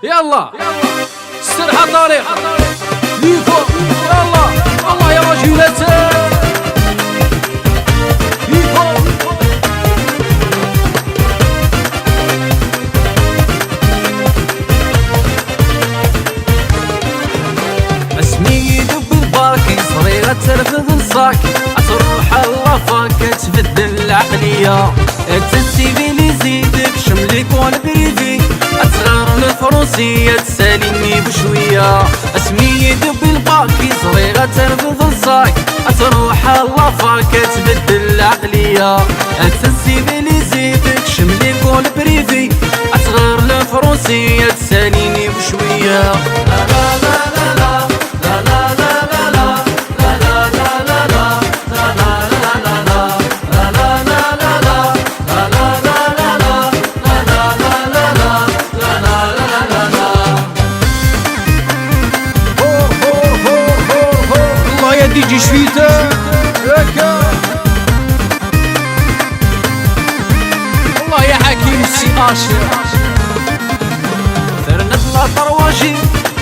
يلا استرحى طريق ليكو يلا الله يا رجولات ليكو اسمي يدب الباكي صغيرة ترفض الصاك تروح الله فاك تبدل العقلية تنسيبيليزي ديك شملك والبريفي أصغر الفروسية تساليني بشوية اسمي يدب الباكي صغيرة ترفض الصاك تروح الله فاك تبدل العقلية تنسيبيليزي ديك شملك والبريفي أصغر الفروسية تساليني بشوية ديجي شفيته هكا والله يا حكيم السي اشر فرنا طلع طرواجي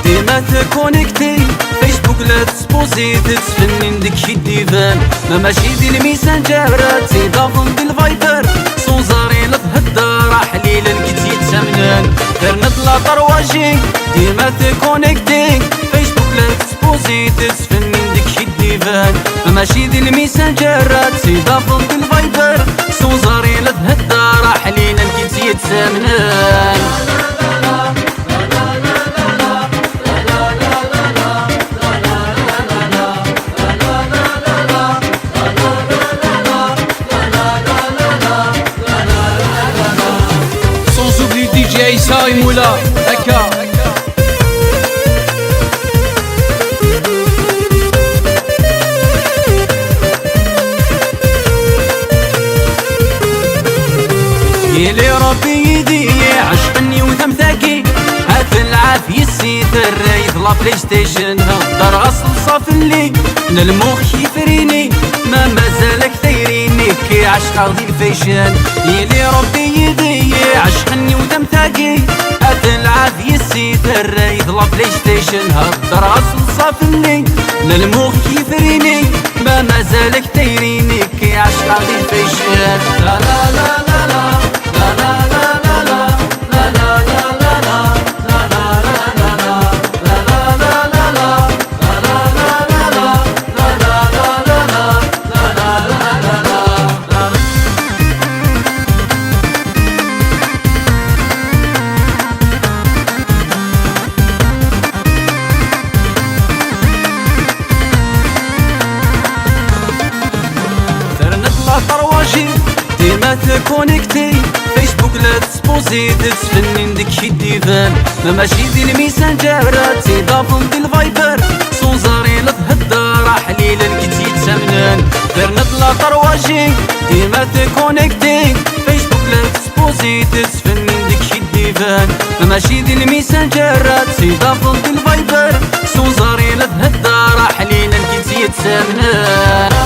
ديما تكونيكتي فيسبوك لا تسبوزي تتفنن ديك الديفان ما ماشي دي الميسنجر تيضافن دي الفايبر صوزاري لا تهدر حليل لقيت يتسمنان فرنا طلع طرواجي ديما تكونيكتي فيسبوك لا تسبوزي تتفنن ديك الديفان ما ماشي دي الميسنجر تيضافن دي الفايبر صوزاري لا تهدر حليل لقيت يتسمنان عيسى مولا هكا يلي ربي يدي عشقني وثمثاكي هات العافية السيد الرايد لا بلاي ستيشن هضر غسل صافلي للمخ يفريني ما مازالك ثيريني كي عشق غدي الفيشن يلي ربي يدي عشقني وثمثاكي هات العافية السيد الرايد لا بلاي ستيشن هضر غسل صافلي للمخ يفريني ما مازالك ثيريني كي عشق غدي الفيشن لا لا لا لا لا لا لا لا لا ديما تكونيكتي فيسبوك لا تسبوزي تتفنن ديك الديفان ما ماشي دي الميسنجر تيضافن دي الفايبر صوزاري لا تهدر حليل لقيت يتسمنان درنا طلا طرواجي ديما تكونيكتي فيسبوك لا تسبوزي تتفنن ديك الديفان ما ماشي دي الميسنجر تيضافن دي الفايبر صوزاري لا تهدر حليل لقيت يتسمنان